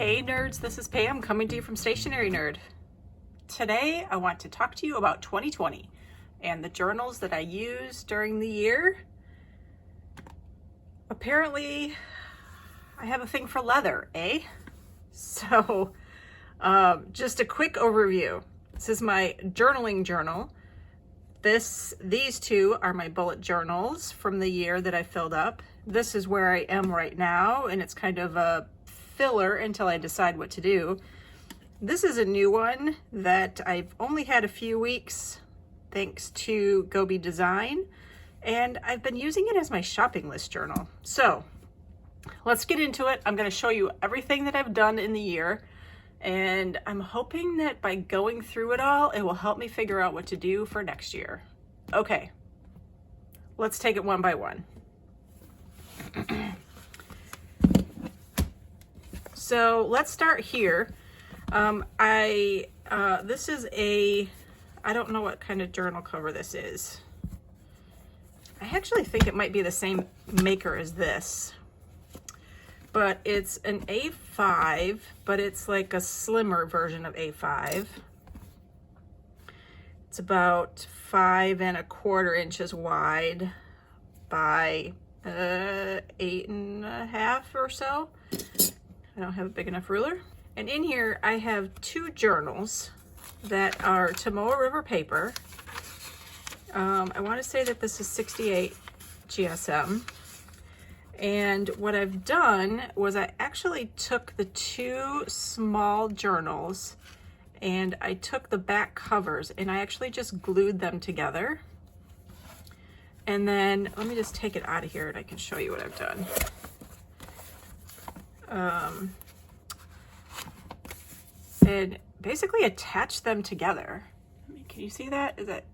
Hey nerds, this is Pam coming to you from Stationary Nerd. Today I want to talk to you about 2020 and the journals that I used during the year. Apparently I have a thing for leather, eh? So just a quick overview. This is my journaling journal. These two are my bullet journals from the year that I filled up. This is where I am right now, and it's kind of a filler until I decide what to do. This is a new one that I've only had a few weeks thanks to Goby design, and I've been using it as my shopping list journal. So let's get into it. I'm going to show you everything that I've done in the year, and I'm hoping that by going through it all, it will help me figure out what to do for next year. Okay, let's take it one by one. So let's start here. This is I don't know what kind of journal cover this is. I actually think it might be the same maker as this, but it's an A5, but it's like a slimmer version of A5. It's about 5¼ inches wide by 8½ or so. I don't have a big enough ruler. And in here I have two journals that are Tomoe River paper. I want to say that this is 68 GSM. And what I've done was I actually took the two small journals and I took the back covers and I actually just glued them together. And then let me just take it out of here and I can show you what I've done. And basically attach them together. Can you see that? Is that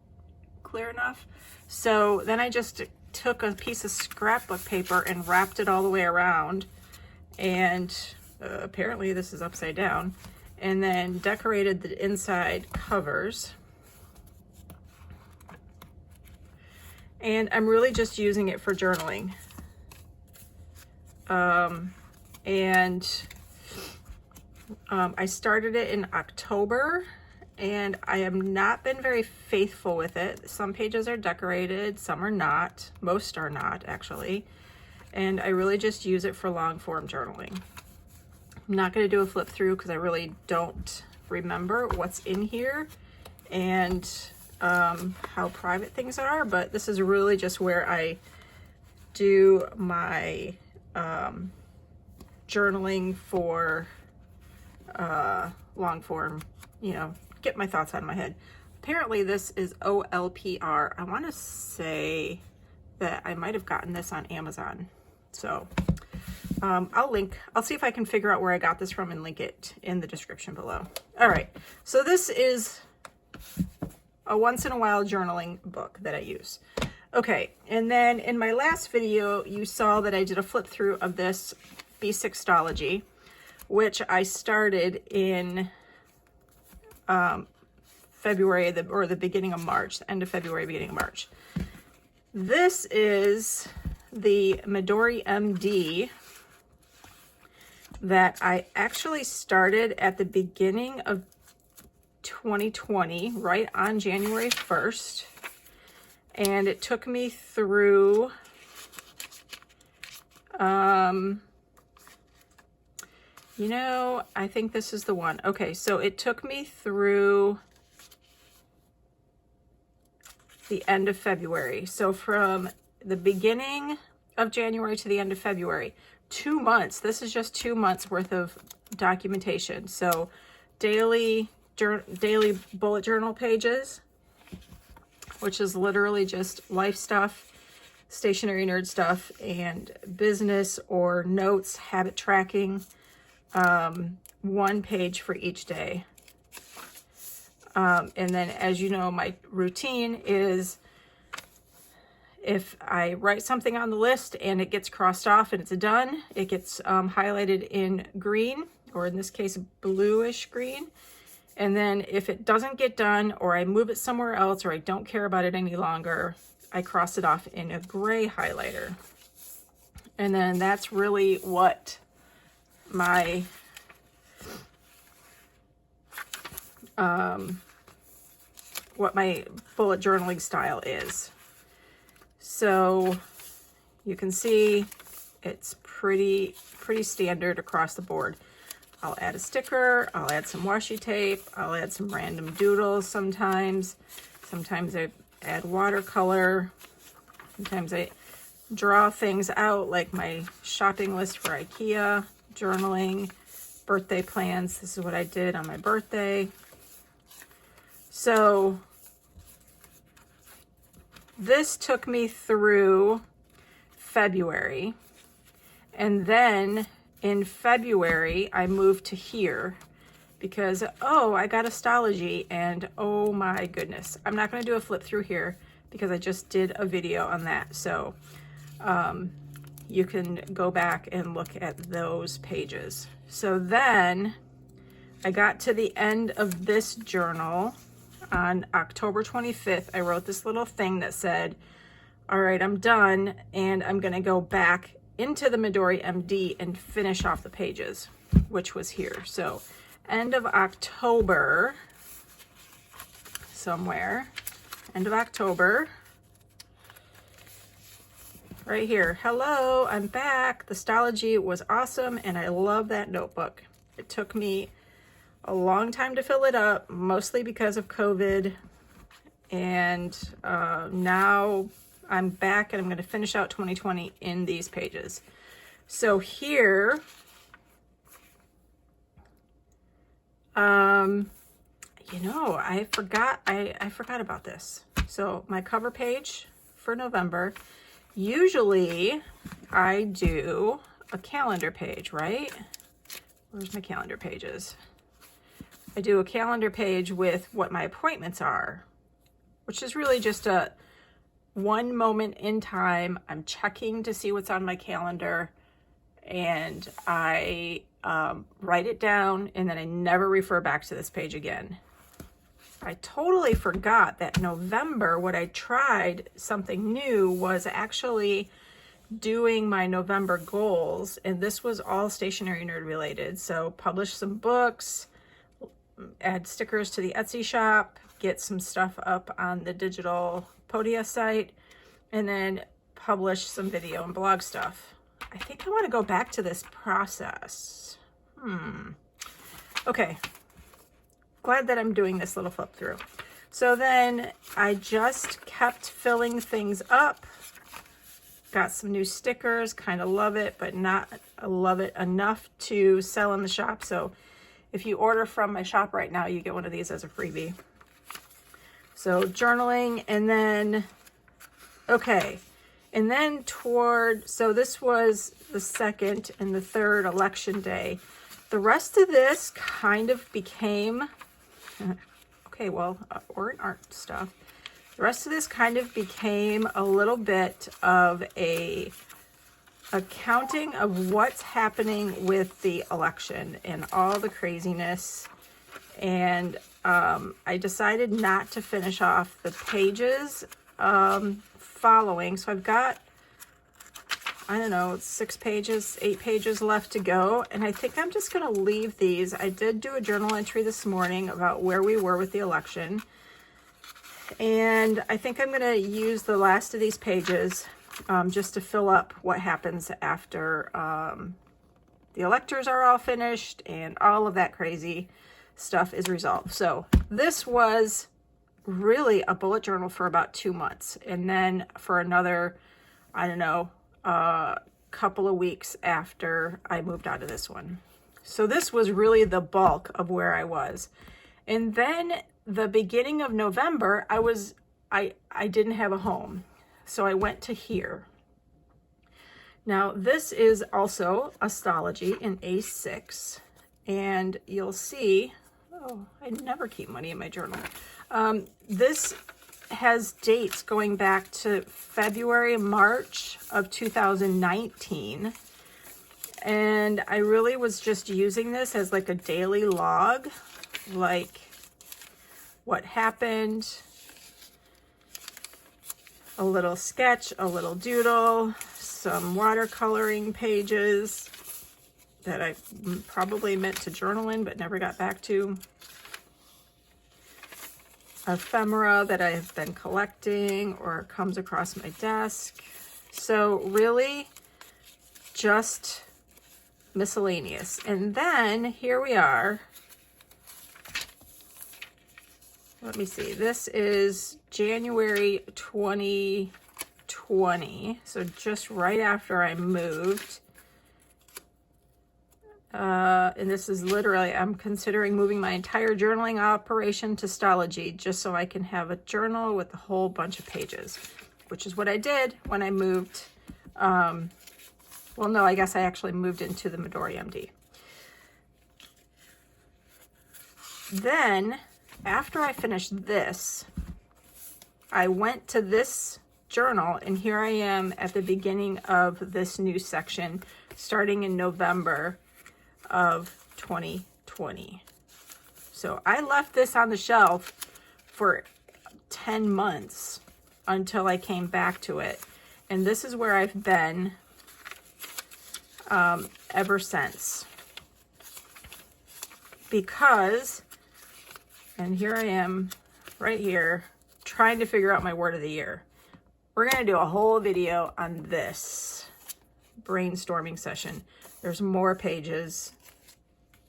clear enough? So then I just took a piece of scrapbook paper and wrapped it all the way around, and apparently this is upside down, and then decorated the inside covers. And I'm really just using it for journaling. I started it in October, and I have not been very faithful with it. Some pages are decorated, some are not. Most are not, actually. And I really just use it for long form journaling. I'm not going to do a flip through because I really don't remember what's in here and how private things are, but this is really just where I do my journaling for long form, get my thoughts out of my head. Apparently this is OLPR. I want to say that I might have gotten this on Amazon. So I'll see if I can figure out where I got this from and link it in the description below. All right, so this is a once in a while journaling book that I use. Okay, and then in my last video, you saw that I did a flip through of this B6 Stalogy, which I started in February or the beginning of March, the end of February, beginning of March. This is the Midori MD that I actually started at the beginning of 2020, right on January 1st. And it took me through, I think this is the one. Okay, so it took me through the end of February. So from the beginning of January to the end of February, 2 months. This is just 2 months worth of documentation. So daily bullet journal pages, which is literally just life stuff, stationary nerd stuff, and business or notes, habit tracking, 1 page for each day. And then, as you know, my routine is if I write something on the list and it gets crossed off and it's done, it gets highlighted in green, or in this case, bluish green. And then if it doesn't get done, or I move it somewhere else, or I don't care about it any longer, I cross it off in a gray highlighter. And then that's really what my what my bullet journaling style is. So you can see it's pretty standard across the board. I'll add a sticker, I'll add some washi tape, I'll add some random doodles sometimes. Sometimes I add watercolor. Sometimes I draw things out like my shopping list for IKEA, journaling, birthday plans. This is what I did on my birthday. So this took me through February, and then in February I moved to here because, oh, I got a Stalogy, and oh my goodness, I'm not going to do a flip through here because I just did a video on that. So you can go back and look at those pages. So then I got to the end of this journal on October 25th. I wrote this little thing that said, all right, I'm done, and I'm going to go back into the Midori MD and finish off the pages, which was here. So end of October, somewhere, end of October, right here. Hello, I'm back. The Stalogy was awesome, and I love that notebook. It took me a long time to fill it up, mostly because of COVID, and now I'm back, and I'm going to finish out 2020 in these pages. So here, you know, I forgot about this. So my cover page for November, usually I do a calendar page, right? Where's my calendar pages? I do a calendar page with what my appointments are, which is really just a one moment in time. I'm checking to see what's on my calendar, and I write it down, and then I never refer back to this page again. I totally forgot that November, what I tried, something new, was actually doing my November goals, and this was all stationery nerd related. So publish some books, add stickers to the Etsy shop, get some stuff up on the digital Podia site, and then publish some video and blog stuff. I think I want to go back to this process. Okay. Glad that I'm doing this little flip through. So then I just kept filling things up. Got some new stickers, kind of love it, but not love it enough to sell in the shop. So if you order from my shop right now, you get one of these as a freebie. So journaling, and then, okay. And then so this was the 2nd and the 3rd election day. The rest of this kind of became, okay, well, or art stuff. The rest of this kind of became a little bit of a accounting of what's happening with the election and all the craziness. And I decided not to finish off the pages following. So I've got, I don't know, 6 pages, 8 pages left to go. And I think I'm just going to leave these. I did do a journal entry this morning about where we were with the election. And I think I'm going to use the last of these pages just to fill up what happens after the electors are all finished and all of that crazy stuff is resolved. So this was really a bullet journal for about 2 months. And then for another, I don't know, couple of weeks after I moved out of this one. So this was really the bulk of where I was. And then the beginning of November, I didn't have a home. So I went to here. Now this is also a Stalogy in A6, and you'll see, oh, I never keep money in my journal. This has dates going back to February, March of 2019. And I really was just using this as like a daily log, like what happened, a little sketch, a little doodle, some watercoloring pages that I probably meant to journal in but never got back to. ephemera that I have been collecting or comes across my desk. So really just miscellaneous. And then here we are. Let me see. This is January 2020. So just right after I moved. And this is literally, I'm considering moving my entire journaling operation to Stalogy just so I can have a journal with a whole bunch of pages, which is what I did when I moved. Well, no, I guess I actually moved into the Midori MD. Then, after I finished this, I went to this journal, and here I am at the beginning of this new section, starting in November of 2020. So I left this on the shelf for 10 months until I came back to it. And this is where I've been ever since. Because, and here I am right here trying to figure out my word of the year. We're going to do a whole video on this brainstorming session. There's more pages,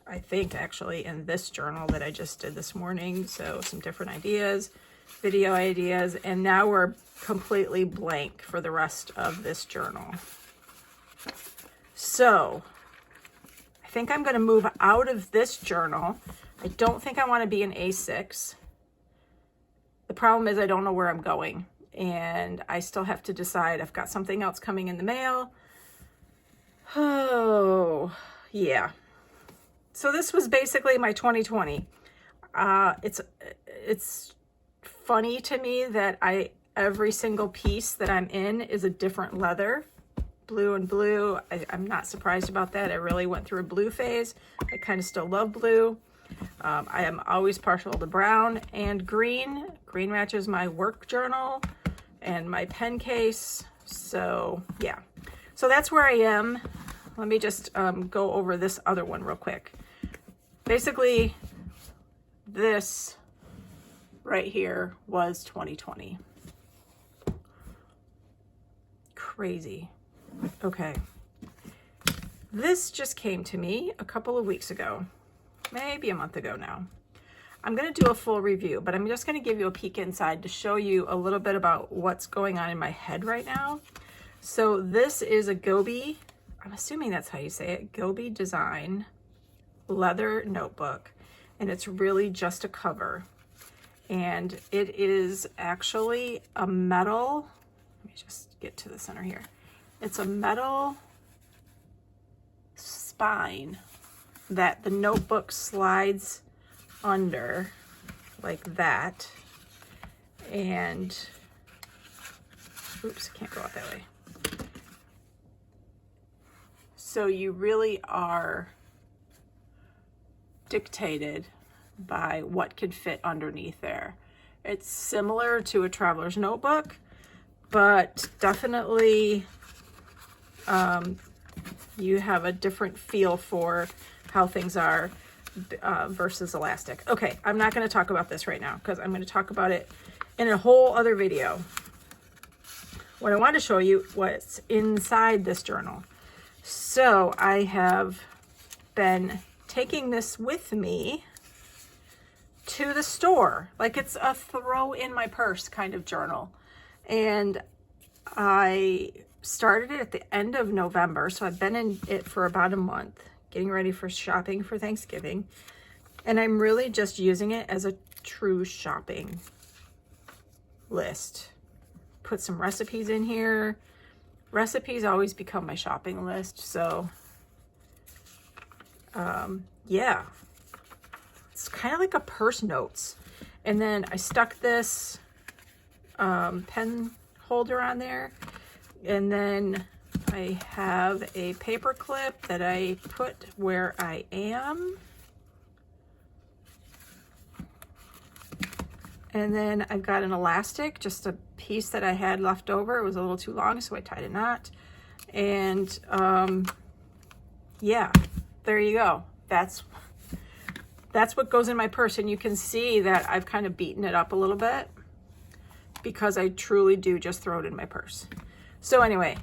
I think, actually, in this journal that I just did this morning. So some different ideas, video ideas, and now we're completely blank for the rest of this journal. So I think I'm going to move out of this journal. I don't think I want to be an A6. The problem is I don't know where I'm going, and I still have to decide. I've got something else coming in the mail. Oh, yeah. So this was basically my 2020. It's funny to me that every single piece that I'm in is a different leather, blue and blue. I'm not surprised about that. I really went through a blue phase. I kind of still love blue. I am always partial to brown and green. Green matches my work journal and my pen case. So yeah, so that's where I am. Let me just go over this other one real quick. Basically, this right here was 2020. Crazy. Okay. This just came to me a couple of weeks ago, maybe a month ago now. I'm going to do a full review, but I'm just going to give you a peek inside to show you a little bit about what's going on in my head right now. So this is a Goby, I'm assuming that's how you say it, Goby design leather notebook, and it's really just a cover. And it is actually a metal, let me just get to the center here. It's a metal spine that the notebook slides under like that. And, oops, can't go out that way. So you really are dictated by what could fit underneath there. It's similar to a traveler's notebook, but definitely you have a different feel for how things are versus elastic. Okay, I'm not going to talk about this right now because I'm going to talk about it in a whole other video. What I want to show you what's inside this journal. So I have been taking this with me to the store. Like it's a throw in my purse kind of journal. And I started it at the end of November. So I've been in it for about a month, getting ready for shopping for Thanksgiving. And I'm really just using it as a true shopping list. Put some recipes in here. Recipes always become my shopping list. So yeah, it's kind of like a purse notes. And then I stuck this pen holder on there. And then I have a paper clip that I put where I am. And then I've got an elastic, just a piece that I had left over. It was a little too long, so I tied a knot. And yeah, there you go. that's what goes in my purse. And you can see that I've kind of beaten it up a little bit because I truly do just throw it in my purse. So anyway,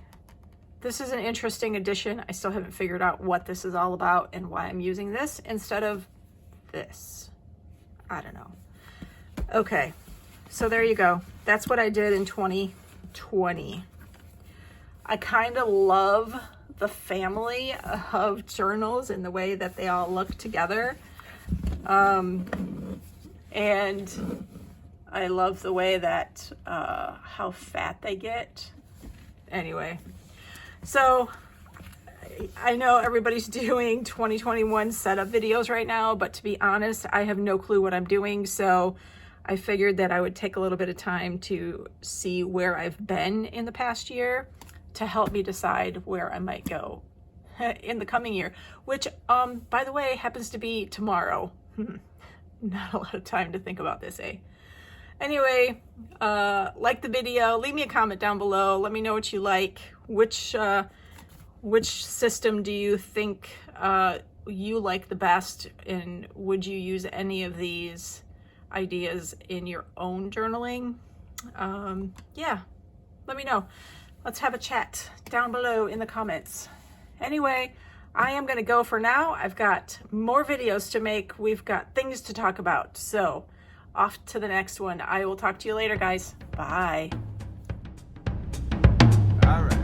this is an interesting addition. I still haven't figured out what this is all about and why I'm using this instead of this. I don't know. Okay, so there you go. That's what I did in 2020. I kind of love the family of journals and the way that they all look together. And I love the way that, how fat they get. Anyway, so I know everybody's doing 2021 setup videos right now, but to be honest, I have no clue what I'm doing. So I figured that I would take a little bit of time to see where I've been in the past year to help me decide where I might go in the coming year, which, by the way, happens to be tomorrow. Not a lot of time to think about this, eh? Anyway, like the video, leave me a comment down below. Let me know what you like. Which system do you think you like the best? And would you use any of these ideas in your own journaling? Yeah, let me know. Let's have a chat down below in the comments. Anyway, I am going to go for now. I've got more videos to make. We've got things to talk about. So off to the next one. I will talk to you later, guys. Bye. All right.